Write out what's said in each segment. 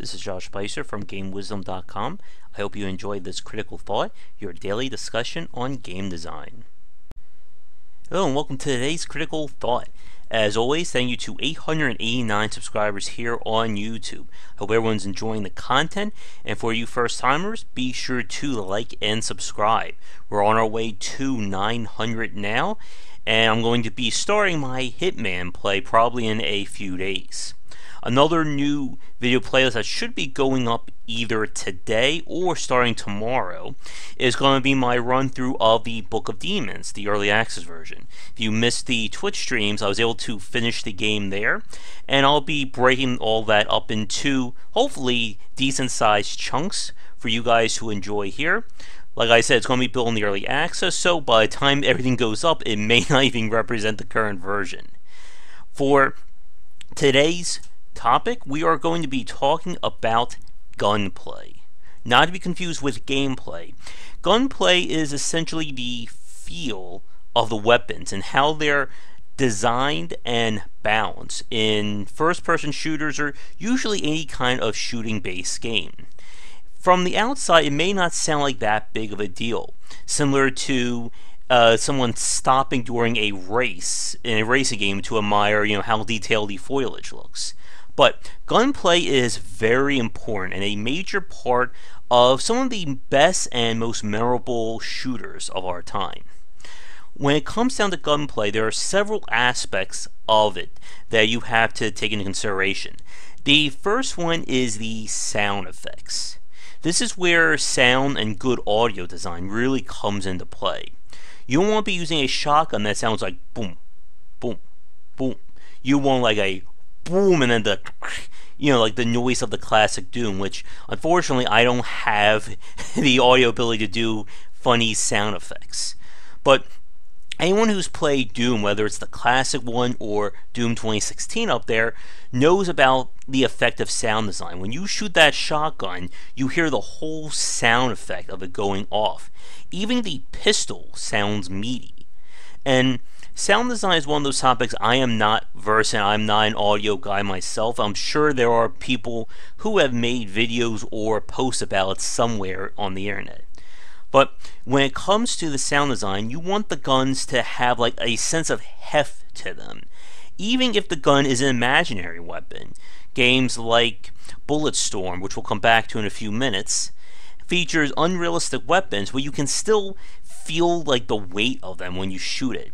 This is Josh Bycer from GameWisdom.com. I hope you enjoyed this Critical Thought, your daily discussion on game design. Hello and welcome to today's Critical Thought. As always, thank you to 889 subscribers here on YouTube. Hope everyone's enjoying the content, and for you first-timers, be sure to like and subscribe. We're on our way to 900 now, and I'm going to be starting my Hitman play probably in a few days. Another new video playlist that should be going up either today or starting tomorrow is going to be my run through of the Book of Demons, the early access version. If you missed the Twitch streams, I was able to finish the game there, and I'll be breaking all that up into hopefully decent sized chunks for you guys who enjoy here. Like I said, it's going to be built in the early access, so by the time everything goes up, it may not even represent the current version. For today's topic, we are going to be talking about gunplay. Not to be confused with gameplay. Gunplay is essentially the feel of the weapons and how they're designed and balanced in first-person shooters or usually any kind of shooting-based game. From the outside, it may not sound like that big of a deal, similar to someone stopping during a race in a racing game to admire, how detailed the foliage looks. But gunplay is very important and a major part of some of the best and most memorable shooters of our time. When it comes down to gunplay, there are several aspects of it that you have to take into consideration. The first one is the sound effects. This is where sound and good audio design really comes into play. You don't want to be using a shotgun that sounds like boom, boom, boom. You want like a boom and then the, like the noise of the classic Doom, which unfortunately I don't have the audio ability to do funny sound effects. But anyone who's played Doom, whether it's the classic one or Doom 2016 up there, knows about the effect of sound design. When you shoot that shotgun, you hear the whole sound effect of it going off. Even the pistol sounds meaty. And sound design is one of those topics I am not versed in. I'm not an audio guy myself. I'm sure there are people who have made videos or posts about it somewhere on the internet. But when it comes to the sound design, you want the guns to have like a sense of heft to them, even if the gun is an imaginary weapon. Games like Bulletstorm, which we'll come back to in a few minutes, features unrealistic weapons where you can still feel like the weight of them when you shoot it.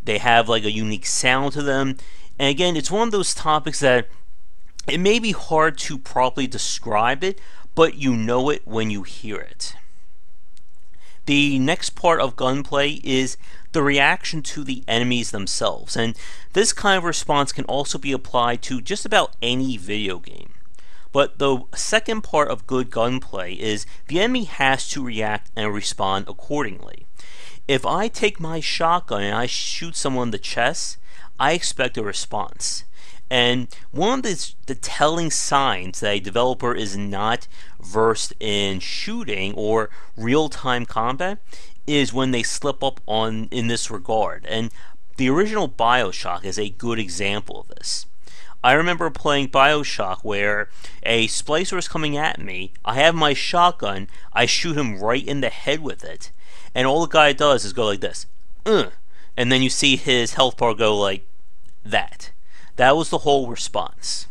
They have like a unique sound to them, and again, it's one of those topics that it may be hard to properly describe it, but you know it when you hear it. The next part of gunplay is the reaction to the enemies themselves, and this kind of response can also be applied to just about any video game. But the second part of good gunplay is the enemy has to react and respond accordingly. If I take my shotgun and I shoot someone in the chest, I expect a response. And one of the telling signs that a developer is not versed in shooting or real-time combat is when they slip up in this regard. And the original BioShock is a good example of this. I remember playing BioShock where a splicer is coming at me, I have my shotgun, I shoot him right in the head with it, and all the guy does is go like this, and then you see his health bar go like that. That was the whole response,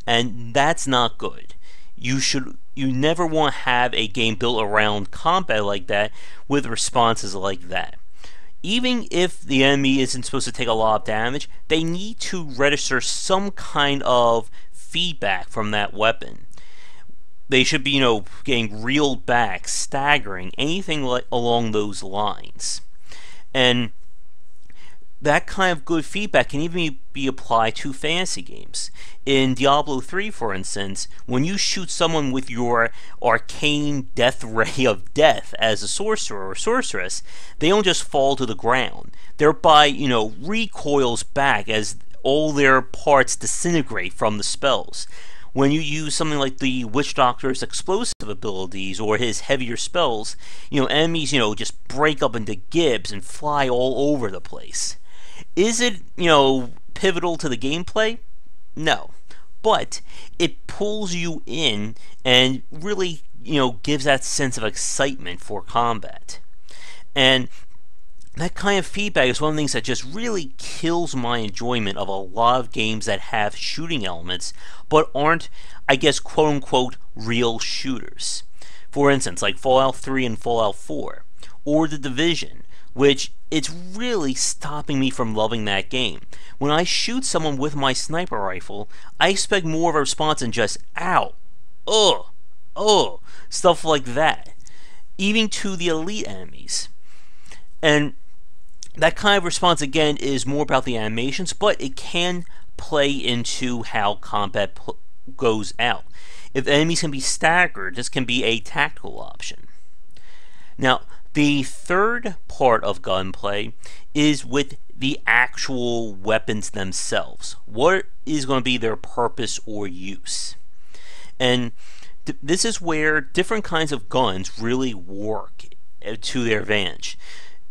and that's not good. You never want to have a game built around combat like that with responses like that. Even if the enemy isn't supposed to take a lot of damage, they need to register some kind of feedback from that weapon. They should be, getting reeled back, staggering, anything along those lines. And that kind of good feedback can even be applied to fantasy games. In Diablo 3, for instance, when you shoot someone with your arcane death ray of death as a sorcerer or sorceress, they don't just fall to the ground. Thereby, recoils back as all their parts disintegrate from the spells. When you use something like the Witch Doctor's explosive abilities or his heavier spells, enemies, just break up into gibs and fly all over the place. Is it, pivotal to the gameplay? No. but it pulls you in and really, gives that sense of excitement for combat. And that kind of feedback is one of the things that just really kills my enjoyment of a lot of games that have shooting elements but aren't, I guess, quote-unquote real shooters. For instance, like Fallout 3 and Fallout 4, or The Division, which it's really stopping me from loving that game. When I shoot someone with my sniper rifle, I expect more of a response than just, ow, ugh, stuff like that, even to the elite enemies. And that kind of response, again, is more about the animations, but it can play into how combat goes out. If enemies can be staggered, this can be a tactical option. Now, the third part of Gunplay is with the actual weapons themselves. What is going to be their purpose or use? And this is where different kinds of guns really work to their advantage.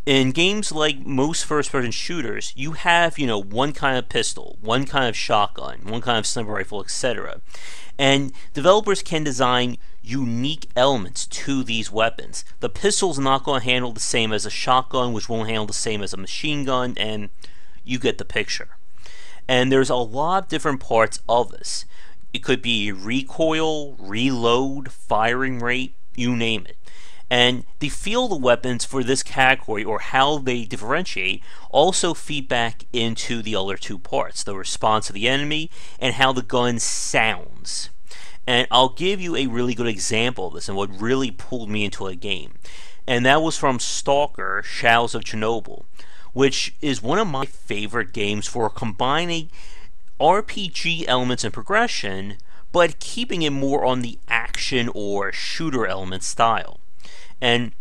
In games like most first-person shooters, you have, one kind of pistol, one kind of shotgun, one kind of sniper rifle, etc. And developers can design unique elements to these weapons. The pistol's not going to handle the same as a shotgun, which won't handle the same as a machine gun, and you get the picture. And there's a lot of different parts of this. It could be recoil, reload, firing rate, you name it. And the feel of the weapons for this category, or how they differentiate, also feed back into the other two parts, the response of the enemy and how the gun sounds. And I'll give you a really good example of this and what really pulled me into a game. And that was from Stalker: Shadows of Chernobyl, which is one of my favorite games for combining RPG elements and progression, but keeping it more on the action or shooter element style. And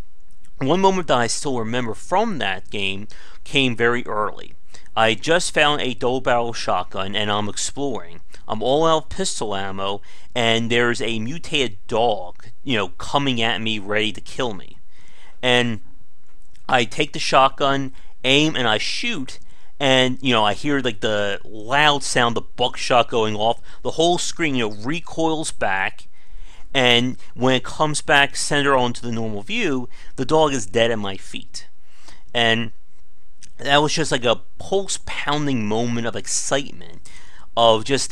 one moment that I still remember from that game came very early. I just found a double barrel shotgun and I'm exploring. I'm all out of pistol ammo and there's a mutated dog, coming at me ready to kill me. And I take the shotgun, aim, and I shoot, and I hear like the loud sound, the buckshot going off. The whole screen recoils back. And when it comes back center onto the normal view, the dog is dead at my feet. And that was just like a pulse-pounding moment of excitement, of just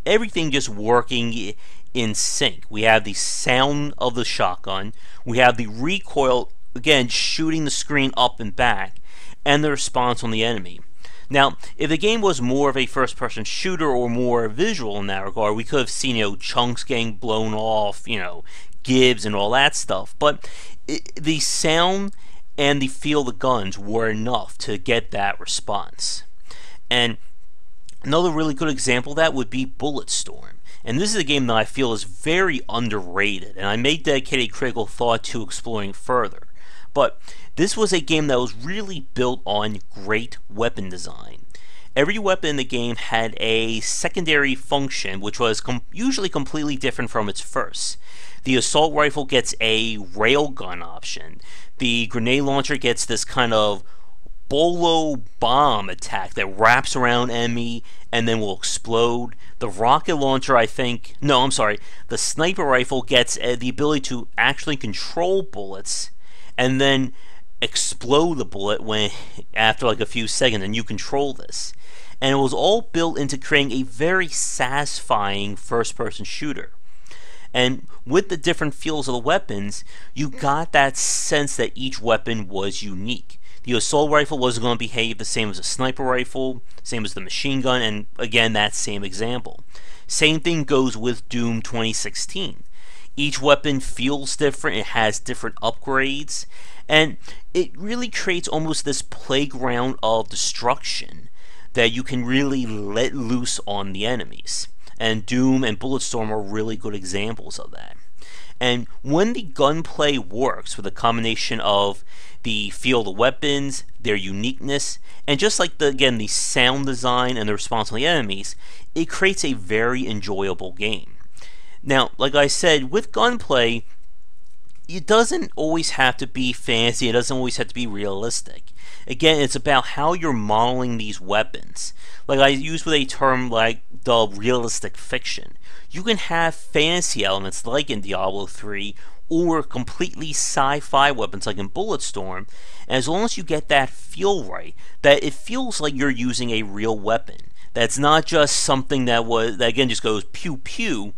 everything just working in sync. We have the sound of the shotgun, we have the recoil, again, shooting the screen up and back, and the response on the enemy. Now, if the game was more of a first-person shooter or more visual in that regard, we could have seen, chunks getting blown off, gibs and all that stuff. But the sound and the feel of the guns were enough to get that response. And another really good example of that would be Bulletstorm. And this is a game that I feel is very underrated, and I may dedicate a critical thought to exploring further. But this was a game that was really built on great weapon design. Every weapon in the game had a secondary function which was usually completely different from its first. The assault rifle gets a railgun option. The grenade launcher gets this kind of bolo bomb attack that wraps around enemy and then will explode. The rocket launcher, the sniper rifle gets the ability to actually control bullets and then explode the bullet after like a few seconds, and you control this. And it was all built into creating a very satisfying first-person shooter. And with the different feels of the weapons, you got that sense that each weapon was unique. The assault rifle wasn't going to behave the same as a sniper rifle, same as the machine gun, and again, that same example. Same thing goes with Doom 2016. Each weapon feels different, it has different upgrades, and it really creates almost this playground of destruction that you can really let loose on the enemies. And Doom and Bulletstorm are really good examples of that. And when the gunplay works with a combination of the feel of the weapons, their uniqueness, and just like the sound design and the response on the enemies, it creates a very enjoyable game. Now, like I said, with gunplay, it doesn't always have to be fancy, it doesn't always have to be realistic. Again, it's about how you're modeling these weapons. Like I use with a term like the realistic fiction. You can have fantasy elements like in Diablo 3 or completely sci-fi weapons like in Bulletstorm, and as long as you get that feel right, that it feels like you're using a real weapon. That's not just something that again just goes pew pew.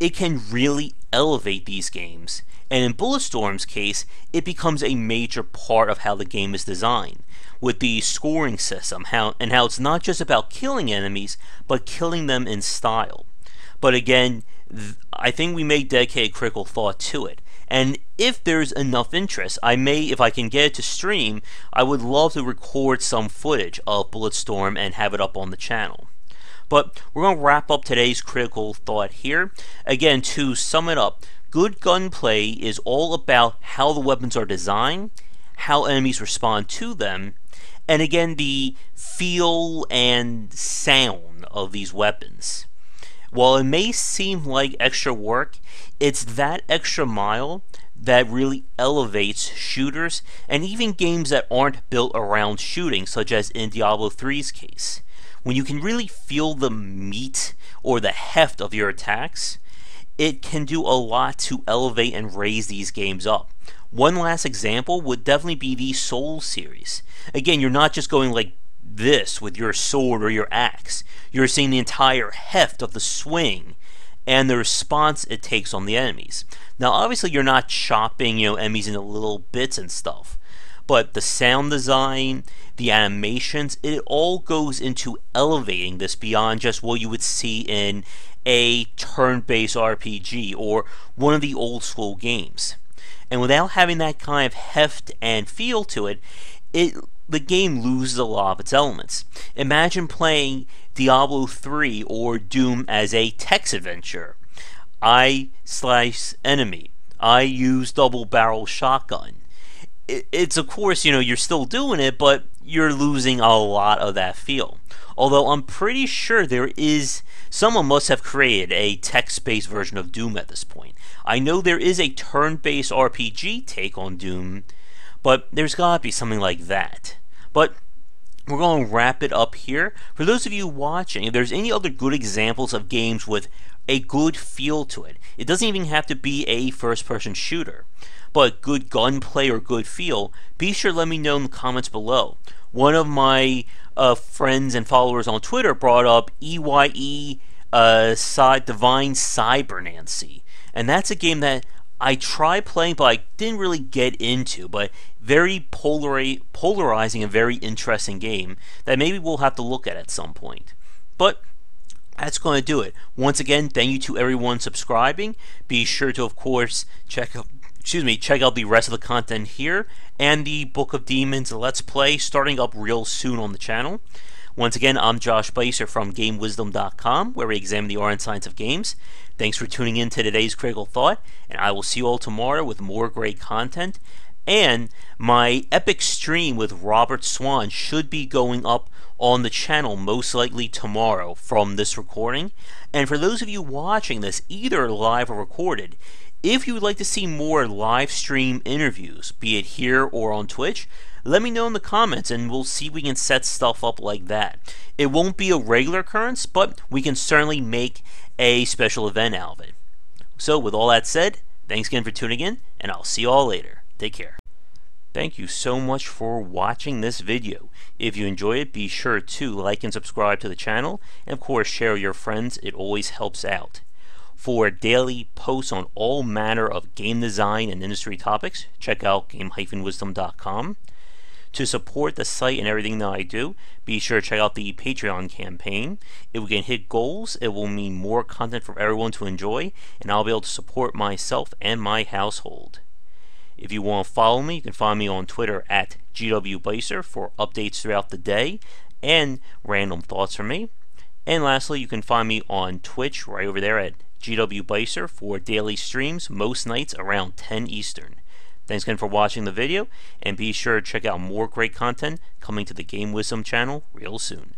It can really elevate these games. And in Bulletstorm's case, it becomes a major part of how the game is designed, with the scoring system, how it's not just about killing enemies, but killing them in style. But again, I think we may dedicate critical thought to it. And if there's enough interest, I may, if I can get it to stream, I would love to record some footage of Bulletstorm and have it up on the channel. But we're going to wrap up today's critical thought here. Again, to sum it up, good gunplay is all about how the weapons are designed, how enemies respond to them, and again, the feel and sound of these weapons. While it may seem like extra work, it's that extra mile that really elevates shooters and even games that aren't built around shooting, such as in Diablo 3's case. When you can really feel the meat or the heft of your attacks, it can do a lot to elevate and raise these games up. One last example would definitely be the Souls series. Again, you're not just going like this with your sword or your axe. You're seeing the entire heft of the swing and the response it takes on the enemies. Now, obviously, you're not chopping, enemies into little bits and stuff, but the sound design, the animations, it all goes into elevating this beyond just what you would see in a turn-based RPG or one of the old school games. And without having that kind of heft and feel to it, the game loses a lot of its elements. Imagine playing Diablo 3 or Doom as a text adventure. I slice enemy. I use double barrel shotgun. It's of course, you're still doing it, but you're losing a lot of that feel. Although I'm pretty sure someone must have created a text-based version of Doom at this point. I know there is a turn-based RPG take on Doom, but there's gotta be something like that. But we're going to wrap it up here. For those of you watching, if there's any other good examples of games with a good feel to it, it doesn't even have to be a first-person shooter, but good gunplay or good feel, be sure to let me know in the comments below. One of my friends and followers on Twitter brought up EYE Divine Cyber Nancy, and that's a game that I tried playing, but I didn't really get into, but very polarizing and very interesting game that maybe we'll have to look at some point. But that's going to do it. Once again, thank you to everyone subscribing. Be sure to, of course, check out the rest of the content here and the Book of Demons Let's Play starting up real soon on the channel. Once again, I'm Josh Bycer from GameWisdom.com, where we examine the art and science of games. Thanks for tuning in to today's Critical Thought, and I will see you all tomorrow with more great content. And my epic stream with Robert Swan should be going up on the channel most likely tomorrow from this recording. And for those of you watching this, either live or recorded, if you would like to see more live stream interviews, be it here or on Twitch, let me know in the comments and we'll see if we can set stuff up like that. It won't be a regular occurrence, but we can certainly make a special event out of it. So with all that said, thanks again for tuning in, and I'll see you all later. Take care. Thank you so much for watching this video. If you enjoyed it, be sure to like and subscribe to the channel, and of course share with your friends. It always helps out. For daily posts on all manner of game design and industry topics, check out game-wisdom.com. To support the site and everything that I do, be sure to check out the Patreon campaign. If we can hit goals, it will mean more content for everyone to enjoy, and I'll be able to support myself and my household. If you want to follow me, you can find me on Twitter at GWBycer for updates throughout the day and random thoughts from me. And lastly, you can find me on Twitch right over there at GWBycer for daily streams most nights around 10 Eastern. Thanks again for watching the video, and be sure to check out more great content coming to the Game Wisdom channel real soon.